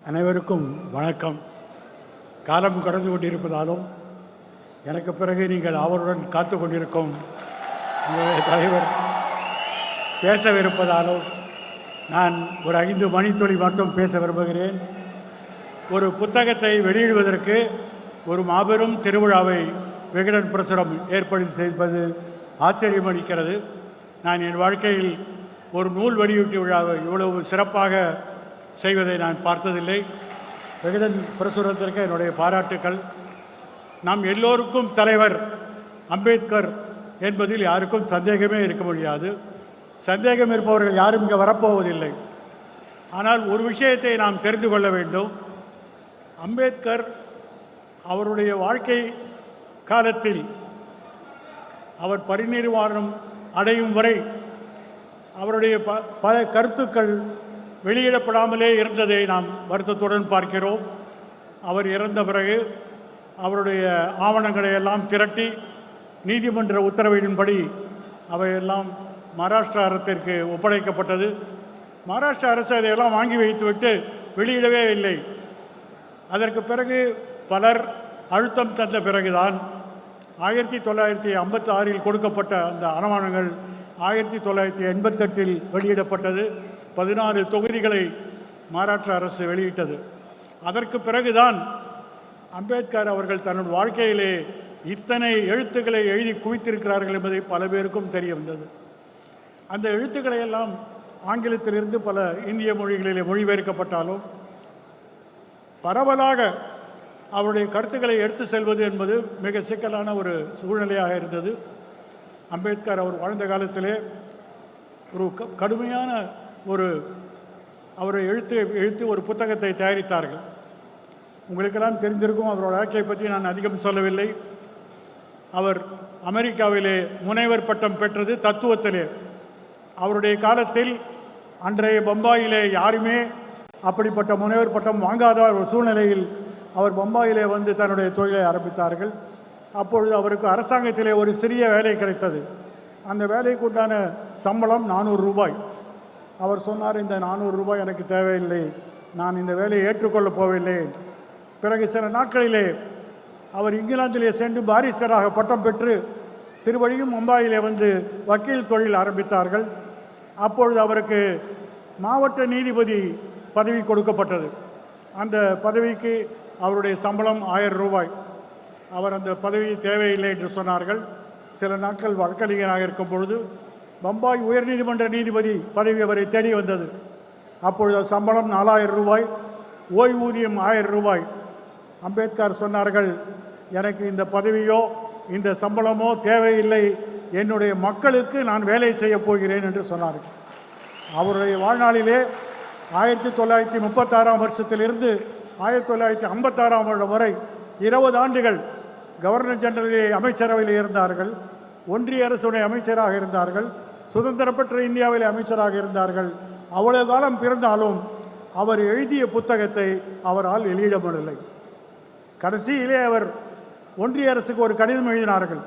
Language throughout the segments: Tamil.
அனைவருக்கும் வணக்கம். காலம் கடந்து கொண்டிருப்பதாலும் எனக்கு பிறகு நீங்கள் அவருடன் காத்து கொண்டிருக்கும் உங்களுடைய தலைவர் பேசவிருப்பதாலும் நான் ஒரு 5 மணித்துளி மட்டும் பேச விரும்புகிறேன். ஒரு புத்தகத்தை வெளியிடுவதற்கு ஒரு மாபெரும் திருவிழாவை விகடன் பிரசுரம் ஏற்படுத்தி செய்வது ஆச்சரியமளிக்கிறது. நான் என் வாழ்க்கையில் ஒரு நூல் வெளியீட்டு விழாவை இவ்வளவு சிறப்பாக செய்வதை நான் பார்த்ததில்லை. விகடன் பிரசுரத்திற்கு என்னுடைய பாராட்டுக்கள். நாம் எல்லோருக்கும் தலைவர் அம்பேத்கர் என்பதில் யாருக்கும் சந்தேகமே இருக்க முடியாது. சந்தேகம் இருப்பவர்கள் யாரும் இங்கே வரப்போவதில்லை. ஆனால் ஒரு விஷயத்தை நாம் தெரிந்து கொள்ள வேண்டும். அம்பேத்கர் அவருடைய வாழ்க்கை காலத்தில் அவர் பரிநிர்வாணம் அடையும் வரை அவருடைய பல கருத்துக்கள் வெளியிடப்படாமலே இருந்ததை நாம் வருத்தத்துடன் பார்க்கிறோம். அவர் இறந்த பிறகு அவருடைய ஆவணங்களை எல்லாம் திரட்டி நீதிமன்ற உத்தரவின்படி அவையெல்லாம் மகாராஷ்டிரா அரசிற்கு ஒப்படைக்கப்பட்டது. மகாராஷ்டிரா அரசு அதையெல்லாம் வாங்கி வைத்துவிட்டு வெளியிடவே இல்லை. அதற்கு பிறகு பலர் அழுத்தம் தந்த பிறகுதான் 1956 கொடுக்கப்பட்ட அந்த ஆவணங்கள் 1988 வெளியிடப்பட்டது. 16 தொகுதிகளை மகாராஷ்டிரா அரசு வெளியிட்டது. அதற்கு பிறகுதான் அம்பேத்கர் அவர்கள் தன்னுடைய வாழ்க்கையிலே இத்தனை எழுத்துக்களை எழுதி குவித்திருக்கிறார்கள் என்பதை பல பேருக்கும் தெரிய வந்தது. அந்த எழுத்துக்களை எல்லாம் ஆங்கிலத்திலிருந்து பல இந்திய மொழிகளிலே மொழிபெயர்க்கப்பட்டாலும் பரவலாக அவருடைய கருத்துக்களை எடுத்து செல்வது என்பது மிக சிக்கலான ஒரு சூழ்நிலையாக இருந்தது. அம்பேத்கர் அவர் வாழ்ந்த காலத்திலே ஒரு கடுமையான அவரை எழுத்து ஒரு புத்தகத்தை தயாரித்தார்கள். உங்களுக்கெல்லாம் தெரிந்திருக்கும். அவரோட வாழ்க்கையை பற்றி நான் அதிகம் சொல்லவில்லை. அவர் அமெரிக்காவிலே முனைவர் பட்டம் பெற்றது தத்துவத்திலே. அவருடைய காலத்தில் அன்றைய பம்பாயிலே யாருமே அப்படிப்பட்ட முனைவர் பட்டம் வாங்காத ஒரு சூழ்நிலையில் அவர் பம்பாயிலே வந்து தன்னுடைய தொழிலை ஆரம்பித்தார்கள். அப்பொழுது அவருக்கு அரசாங்கத்திலே ஒரு சிறிய வேலை கிடைத்தது. அந்த வேலைக்கு உண்டான சம்பளம் 400 ரூபாய். அவர் சொன்னார், இந்த 400 ரூபாய் எனக்கு தேவையில்லை, நான் இந்த வேலையை ஏற்றுக்கொள்ளப் போவதில்லை. பிறகு சில நாட்களிலே அவர் இங்கிலாந்திலே சென்று பாரிஸ்டராக பட்டம் பெற்று திருவழியும் மும்பாயிலே வந்து வக்கீல் தொழில் ஆரம்பித்தார்கள். அப்பொழுது அவருக்கு மாவட்ட நீதிபதி பதவி கொடுக்கப்பட்டது. அந்த பதவிக்கு அவருடைய சம்பளம் 1000 ரூபாய். அவர் அந்த பதவி தேவையில்லை என்று சொன்னார்கள். சில நாட்கள் வழக்கறிஞராக இருக்கும் பொழுது பம்பாய் உயர்நீதிமன்ற நீதிபதி பதவி அவரை தேடி வந்தது. அப்பொழுது சம்பளம் 4000 ரூபாய், ஓய்வூதியம் 1000 ரூபாய். அம்பேத்கர் சொன்னார்கள், எனக்கு இந்த பதவியோ இந்த சம்பளமோ தேவையில்லை, என்னுடைய மக்களுக்கு நான் வேலை செய்ய போகிறேன் என்று சொன்னார்கள். அவருடைய வாழ்நாளிலே 1936 வருஷத்திலிருந்து 1956 வருடம் வரை 20 ஆண்டுகள் கவர்னர் ஜெனரலே அமைச்சரவையில் இருந்தார்கள். ஒன்றிய அரசுடைய அமைச்சராக இருந்தார்கள். சுதந்திர பெற்ற இந்தியாவிலே அமைச்சராக இருந்தார்கள். அவ்வளவு காலம் பிறந்தாலும் அவர் எழுதிய புத்தகத்தை அவரால் வெளியிட முடியவில்லை. கடைசியிலே அவர் ஒன்றிய அரசுக்கு ஒரு கடிதம் எழுதினார்கள்.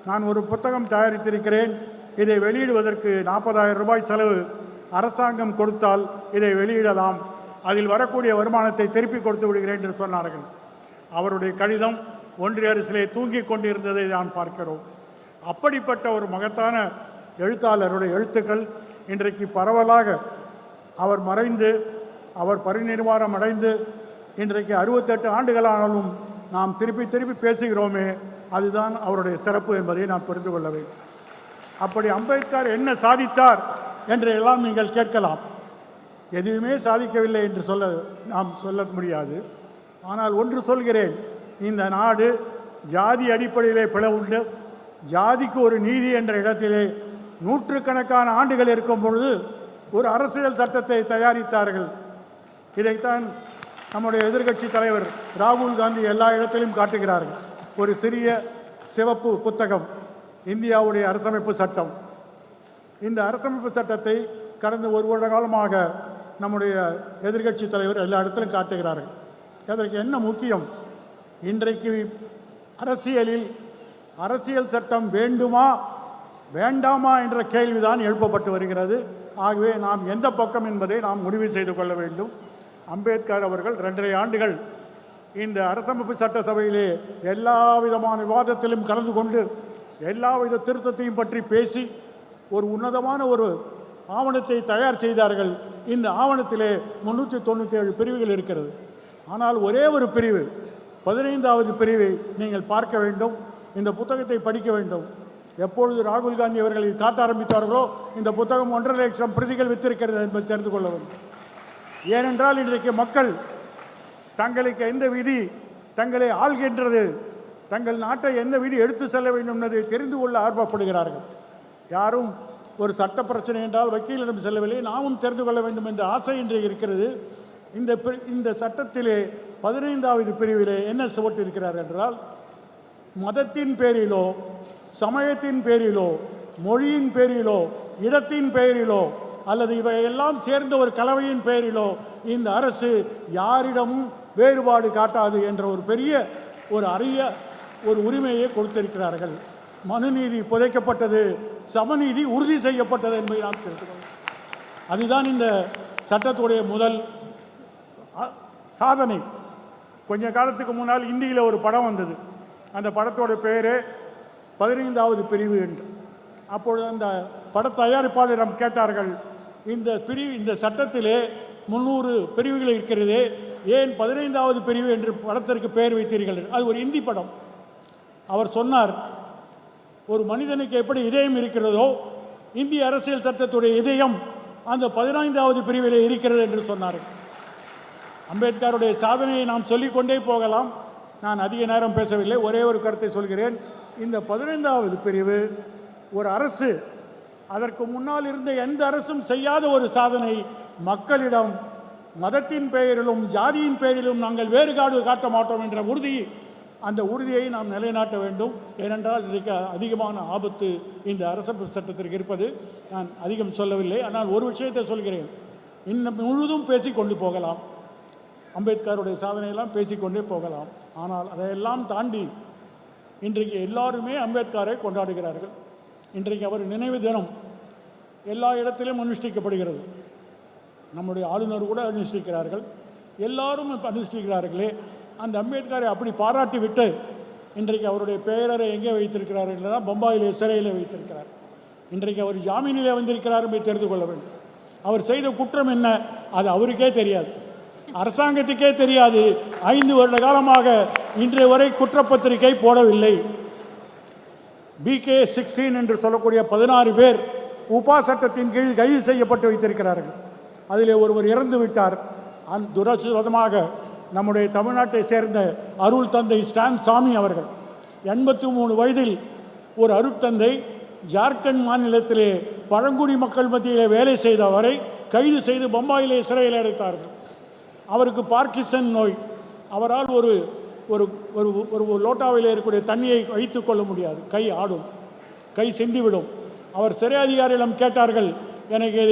நான் ஒரு புத்தகம் தயாரித்திருக்கிறேன், இதை வெளியிடுவதற்கு 40,000 ரூபாய் செலவு அரசாங்கம் கொடுத்தால் இதை வெளியிடலாம், அதில் வரக்கூடிய வருமானத்தை திருப்பி கொடுத்து விடுகிறேன் என்று சொன்னார்கள். அவருடைய கடிதம் ஒன்றிய அரசிலே தூங்கிக் கொண்டிருந்ததை நான் பார்க்கிறோம். அப்படிப்பட்ட ஒரு மகத்தான எழுத்தாளருடைய எழுத்துக்கள் இன்றைக்கு பரவலாக அவர் மறைந்து அவர் பரிநிர்வாணம் அடைந்து இன்றைக்கு 68 ஆண்டுகளானாலும் நாம் திருப்பி பேசுகிறோமே, அதுதான் அவருடைய சிறப்பு என்பதை நாம் புரிந்து கொள்ள வேண்டும். அப்படி அம்பேத்கர் என்ன சாதித்தார் என்று எல்லாம் நீங்கள் கேட்கலாம். எதுவுமே சாதிக்கவில்லை என்று நாம் சொல்ல முடியாது. ஆனால் ஒன்று சொல்கிறேன், இந்த நாடு ஜாதி அடிப்படையிலே பிளவுண்டு ஜாதிக்கு ஒரு நீதி என்ற இடத்திலே நூற்றுக்கணக்கான ஆண்டுகள் இருக்கும் பொழுது ஒரு அரசியல் சட்டத்தை தயாரித்தார்கள். இதைத்தான் நம்முடைய எதிர்க்கட்சி தலைவர் ராகுல் காந்தி எல்லா இடத்திலும் காட்டுகிறார்கள். ஒரு சிறிய சிவப்பு புத்தகம், இந்தியாவுடைய அரசமைப்பு சட்டம். இந்த அரசமைப்பு சட்டத்தை கடந்த 1 வருட காலமாக நம்முடைய எதிர்க்கட்சி தலைவர் எல்லா இடத்திலும் காட்டுகிறார்கள். அதற்கு என்ன முக்கியம்? இன்றைக்கு அரசியலில் அரசியல் சட்டம் வேண்டுமா வேண்டாமா என்ற கேள்விதான் எழுப்பப்பட்டு வருகிறது. ஆகவே நாம் எந்த பக்கம் என்பதை நாம் முடிவு செய்து கொள்ள வேண்டும். அம்பேத்கர் அவர்கள் 2.5 ஆண்டுகள் இந்த அரசமைப்பு சட்டசபையிலே எல்லா விதமான விவாதத்திலும் கலந்து கொண்டு எல்லாவித திருத்தத்தையும் பற்றி பேசி ஒரு உன்னதமான ஒரு ஆவணத்தை தயார் செய்தார்கள். இந்த ஆவணத்திலே 397 பிரிவுகள் இருக்கிறது. ஆனால் ஒரே ஒரு பிரிவு, 15வது பிரிவை நீங்கள் பார்க்க வேண்டும், இந்த புத்தகத்தை படிக்க வேண்டும். எப்பொழுது ராகுல் காந்தி அவர்கள் காட்ட ஆரம்பித்தார்களோ இந்த புத்தகம் 1.5 லட்சம் பிரதிகள் வித்திருக்கிறது என்பதை தெரிந்து கொள்ள வேண்டும். ஏனென்றால் இன்றைக்கு மக்கள் தங்களுக்கு எந்த விதி தங்களை ஆள்கின்றது, தங்கள் நாட்டை எந்த விதி எடுத்து செல்ல வேண்டும் என்பதை தெரிந்து கொள்ள ஆர்வப்படுகிறார்கள். யாரும் ஒரு சட்ட பிரச்சனை என்றால் வக்கீலிடம் செல்லவில்லை, நாமும் தெரிந்து கொள்ள வேண்டும் என்ற ஆசை இன்றைக்கு இருக்கிறது. இந்த சட்டத்திலே 15வது பிரிவிலே என்ன போட்டிருக்கிறார் என்றால், மதத்தின் பேரிலோ சமயத்தின் பேரிலோ மொழியின் பேரிலோ இடத்தின் பெயரிலோ அல்லது இவையெல்லாம் சேர்ந்த ஒரு கலவையின் பெயரிலோ இந்த அரசு யாரிடமும் வேறுபாடு காட்டாது என்ற ஒரு பெரிய ஒரு அரிய ஒரு உரிமையை கொடுத்திருக்கிறார்கள். மனுநீதி புதைக்கப்பட்டது, சமநீதி உறுதி செய்யப்பட்டது என்பதை நாம் தெரிந்துக்கொள்ளும். அதுதான் இந்த சட்டத்துடைய முதல் சாதனை. கொஞ்ச காலத்துக்கு முன்னால் இந்தியில் ஒரு படம் வந்தது. அந்த படத்தோட பேர் 15வது பிரிவு என்று. அப்பொழுது அந்த பட தயாரிப்பாளரிடம் கேட்டார்கள், இந்த சட்டத்திலே 300 பிரிவுகள் இருக்கிறது, ஏன் 15வது பிரிவு என்று படத்திற்கு பெயர் வைத்தீர்கள்? அது ஒரு இந்தி படம். அவர் சொன்னார், ஒரு மனிதனுக்கு எப்படி இதயம் இருக்கிறதோ இந்திய அரசியல் சட்டத்துடைய இதயம் அந்த 15வது பிரிவிலே இருக்கிறது என்று சொன்னார். அம்பேத்கருடைய சாதனையை நாம் சொல்லிக்கொண்டே போகலாம். நான் அதிக நேரம் பேசவில்லை, ஒரே ஒரு கருத்தை சொல்கிறேன். இந்த 15வது பிரிவு ஒரு அரசு அதற்கு முன்னால் இருந்த எந்த அரசும் செய்யாத ஒரு சாதனை. மக்களிடம் மதத்தின் பெயரிலும் ஜாதியின் பெயரிலும் நாங்கள் வேறுபாடு காட்ட மாட்டோம் என்ற அந்த உறுதியை நாம் நிலைநாட்ட வேண்டும். ஏனென்றால் இதற்கு அதிகமான ஆபத்து இந்த அரசமைப்பு சட்டத்திற்கு இருப்பது. நான் அதிகம் சொல்லவில்லை, ஆனால் ஒரு விஷயத்தை சொல்கிறேன். இன்னும் முழுதும் பேசிக்கொண்டு போகலாம், அம்பேத்கருடைய சாதனையெல்லாம் பேசிக்கொண்டே போகலாம். ஆனால் அதையெல்லாம் தாண்டி இன்றைக்கு எல்லாருமே அம்பேத்கரை கொண்டாடுகிறார்கள். இன்றைக்கு அவர் நினைவு தினம் எல்லா இடத்திலும் அனுஷ்டிக்கப்படுகிறது. நம்முடைய ஆளுநர் கூட அனுஷ்டிக்கிறார்கள், எல்லாரும் அனுஷ்டிக்கிறார்களே. அந்த அம்பேத்கரை அப்படி பாராட்டி விட்டு இன்றைக்கு அவருடைய பெயரை எங்கே வைத்திருக்கிறார்கள் என்றால் பம்பாயிலே சிறையில் வைத்திருக்கிறார். இன்றைக்கு அவர் ஜாமீனிலே வந்திருக்கிறார் என்பதை தெரிந்து கொள்ள வேண்டும். அவர் செய்த குற்றம் என்ன அது அவருக்கே தெரியாது, அரசாங்கத்துக்கே தெரியாது. 5 வருட காலமாக இன்றைய வரை குற்றப்பத்திரிகை போடவில்லை. BK-16 என்று சொல்லக்கூடிய 16 பேர் உபா சட்டத்தின் கீழ் கைது செய்யப்பட்டு வைத்திருக்கிறார்கள். அதிலே ஒருவர் இறந்து விட்டார். துரதிர்ஷ்டவசமாக நம்முடைய தமிழ்நாட்டை சேர்ந்த அருள் தந்தை ஸ்டான் சாமி அவர்கள் 83 வயதில் ஒரு அருட்தந்தை ஜார்க்கண்ட் மாநிலத்திலே பழங்குடி மக்கள் மத்தியிலே வேலை செய்த அவரை கைது செய்து பம்பாயிலே சிறையில் அடைத்தார்கள். அவருக்கு பார்க்கின்சன் நோய். அவரால் ஒரு ஒரு ஒரு லோட்டாவில் இருக்கக்கூடிய தண்ணியை வைத்து கொள்ள முடியாது, கை ஆடும், கை சென்றுவிடும். அவர் சிறை அதிகாரியிடம் கேட்டார்கள், எனக்கு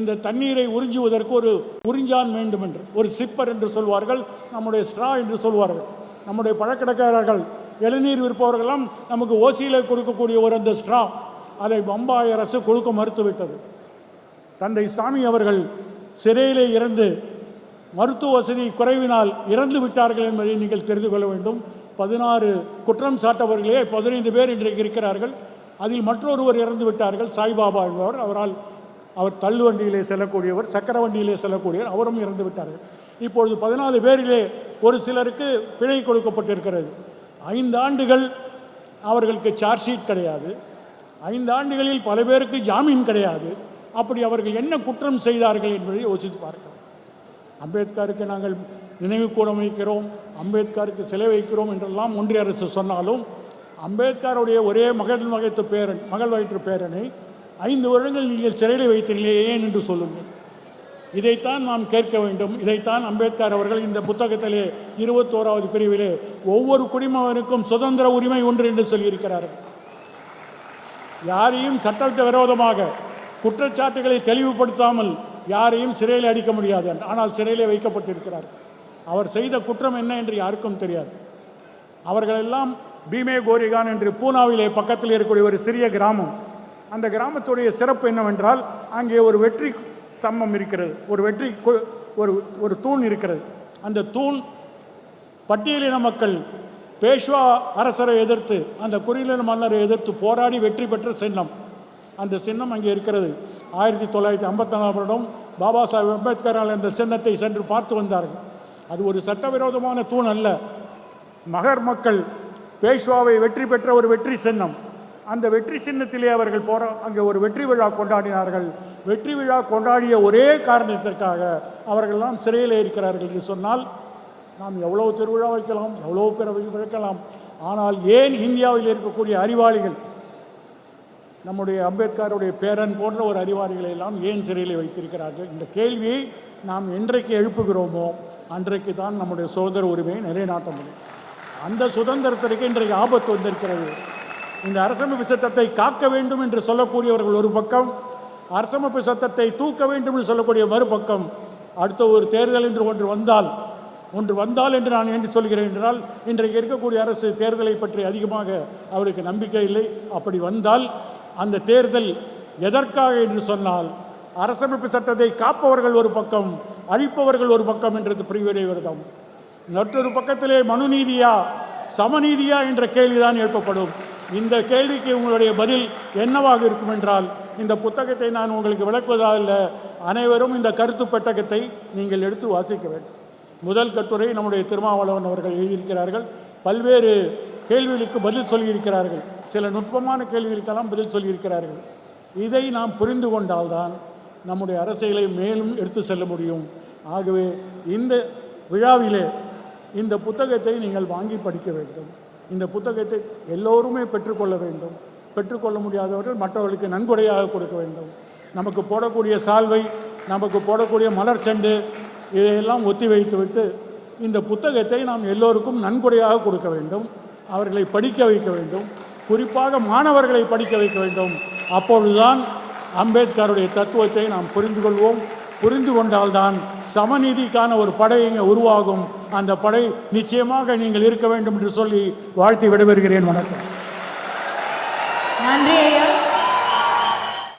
இந்த தண்ணீரை உறிஞ்சுவதற்கு ஒரு உறிஞ்சான் வேண்டும் என்று, ஒரு சிப்பர் என்று சொல்வார்கள், நம்முடைய ஸ்ட்ரா என்று சொல்வார்கள். நம்முடைய பழக்கடைக்காரர்கள் இளநீர் விற்பவர்களெல்லாம் நமக்கு ஓசியில் கொடுக்கக்கூடிய ஒரு அந்த ஸ்ட்ரா, அதை பம்பாய் அரசு கொடுக்க மறுத்துவிட்டது. தந்தை சாமி அவர்கள் சிறையிலே இருந்து மருத்துவ வசதி குறைவினால் இறந்து விட்டார்கள் என்பதை நீங்கள் தெரிந்து கொள்ள வேண்டும். 16 குற்றம் சாட்டவர்களே 15 பேர் இன்றைக்கு இருக்கிறார்கள். அதில் மற்றொருவர் இறந்து விட்டார்கள், சாய்பாபா என்பவர். அவர் தள்ளு வண்டியிலே செல்லக்கூடியவர், சக்கர வண்டியிலே செல்லக்கூடியவர், அவரும் இறந்து விட்டார்கள். இப்பொழுது 14 பேரிலே ஒரு சிலருக்கு பிழை கொடுக்கப்பட்டிருக்கிறது. 5 ஆண்டுகள் அவர்களுக்கு சார்ஜ் ஷீட் கிடையாது. 5 ஆண்டுகளில் பல பேருக்கு ஜாமீன் கிடையாது. அப்படி அவர்கள் என்ன குற்றம் செய்தார்கள் என்பதை யோசித்து பார்க்கிறோம். அம்பேத்கருக்கு நாங்கள் நினைவு கூடம் வைக்கிறோம், அம்பேத்கருக்கு சிலை வைக்கிறோம் என்றெல்லாம் ஒன்றிய அரசு சொன்னாலும், அம்பேத்கருடைய ஒரே மகள் வயிற்று பேரனை 5 வருடங்கள் நீங்கள் சிறையில் வைத்தீர்களே ஏன் என்று சொல்லுங்கள். இதைத்தான் நாம் கேட்க வேண்டும். இதைத்தான் அம்பேத்கர் அவர்கள் இந்த புத்தகத்திலே 21வது பிரிவிலே ஒவ்வொரு குடிமகனுக்கும் சுதந்திர உரிமை ஒன்று என்று சொல்லியிருக்கிறார்கள். யாரையும் சட்டத்தை விரோதமாக குற்றச்சாட்டுகளை தெளிவுபடுத்தாமல் யாரையும் சிறையில் அடிக்க முடியாது. ஆனால் சிறையிலே வைக்கப்பட்டிருக்கிறார். அவர் செய்த குற்றம் என்ன என்று யாருக்கும் தெரியாது. அவர்களெல்லாம் பீமே கோரிகான் என்று பூனாவிலே பக்கத்தில் இருக்கக்கூடிய ஒரு சிறிய கிராமம். அந்த கிராமத்துடைய சிறப்பு என்னவென்றால், அங்கே ஒரு வெற்றி ஸ்தம்பம் இருக்கிறது, ஒரு வெற்றி ஒரு ஒரு தூண் இருக்கிறது. அந்த தூண் பட்டியலின மக்கள் பேஷ்வா அரசரை எதிர்த்து, அந்த குறுநில மன்னரை எதிர்த்து போராடி வெற்றி பெற்ற சின்னம். அந்த சின்னம் அங்கே இருக்கிறது. 1954 வருடம் பாபா சாஹேப் அம்பேத்கரால் அந்த சின்னத்தை சென்று பார்த்து வந்தார்கள். அது ஒரு சட்டவிரோதமான தூண் அல்ல. மகர் மக்கள் பேஷ்வாவை வெற்றி பெற்ற ஒரு வெற்றி சின்னம். அந்த வெற்றி சின்னத்திலே அவர்கள் அங்கே ஒரு வெற்றி விழா கொண்டாடினார்கள். வெற்றி விழா கொண்டாடிய ஒரே காரணத்திற்காக அவர்கள்லாம் சிறையில் இருக்கிறார்கள் என்று சொன்னால், நாம் எவ்வளோ திருவிழா வைக்கலாம், எவ்வளோ பேர் வைக்கலாம், ஆனால் ஏன் இந்தியாவில் இருக்கக்கூடிய அறிவாளிகள், நம்முடைய அம்பேத்கருடைய பேரன் போன்ற ஒரு அறிவாளிகளை எல்லாம் ஏன் சிறையில் வைத்திருக்கிறார்கள்? இந்த கேள்வியை நாம் என்றைக்கு எழுப்புகிறோமோ அன்றைக்கு தான் நம்முடைய சுதந்திர உரிமையை நிலைநாட்ட முடியும். அந்த சுதந்திரத்திற்கு இன்றைக்கு ஆபத்து வந்திருக்கிறது. இந்த அரசமைப்பு சட்டத்தை காக்க வேண்டும் என்று சொல்லக்கூடியவர்கள் ஒரு பக்கம், அரசமைப்பு சட்டத்தை தூக்க வேண்டும் என்று சொல்லக்கூடிய மறுபக்கம். அடுத்த ஒரு தேர்தல் என்று ஒன்று வந்தால் என்று நான் என்று சொல்கிறேன் என்றால், இன்றைக்கு இருக்கக்கூடிய அரசு தேர்தலை பற்றி அதிகமாக அவருக்கு நம்பிக்கை இல்லை. அப்படி வந்தால் அந்த தேர்தல் எதற்காக என்று சொன்னால், அரசமைப்பு சட்டத்தை காப்பவர்கள் ஒரு பக்கம், அழிப்பவர்கள் ஒரு பக்கம் என்றது புரிவதை வருதம். மற்றொரு பக்கத்திலே மனுநீதியா சமநீதியா என்ற கேள்விதான் எழுப்பப்படும். இந்த கேள்விக்கு உங்களுடைய பதில் என்னவாக இருக்கும் என்றால், இந்த புத்தகத்தை நான் உங்களுக்கு விளக்குவதால் அனைவரும் இந்த கருத்து பெட்டகத்தை நீங்கள் எடுத்து வாசிக்க வேண்டும். முதல் கட்டுரை நம்முடைய திருமாவளவன் அவர்கள் எழுதியிருக்கிறார்கள். பல்வேறு கேள்விகளுக்கு பதில் சொல்லியிருக்கிறார்கள். சில நுட்பமான கேள்விகளுக்கெல்லாம் பதில் சொல்லியிருக்கிறார்கள். இதை நாம் புரிந்து கொண்டால்தான் நம்முடைய அரசியலை மேலும் எடுத்து செல்ல முடியும். ஆகவே இந்த விழாவிலே இந்த புத்தகத்தை நீங்கள் வாங்கி படிக்க வேண்டும். இந்த புத்தகத்தை எல்லோருமே பெற்றுக்கொள்ள வேண்டும். பெற்றுக்கொள்ள முடியாதவர்கள் மற்றவர்களுக்கு நன்கொடையாக கொடுக்க வேண்டும். நமக்கு போடக்கூடிய சால்வை, நமக்கு போடக்கூடிய மலர்ச்செண்டு இதையெல்லாம் ஒத்தி வைத்துவிட்டு இந்த புத்தகத்தை நாம் எல்லோருக்கும் நன்கொடையாக கொடுக்க வேண்டும். அவர்களை படிக்க வைக்க வேண்டும். குறிப்பாக மாணவர்களை படிக்க வைக்க வேண்டும். அப்பொழுதுதான் அம்பேத்கருடைய தத்துவத்தை நாம் புரிந்து கொள்வோம். புரிந்து கொண்டால்தான் சமநீதிக்கான ஒரு படை இங்கே உருவாகும். அந்த படை நிச்சயமாக நீங்கள் இருக்க வேண்டும் என்று சொல்லி வாழ்த்தி விடைபெறுகிறேன். வணக்கம்.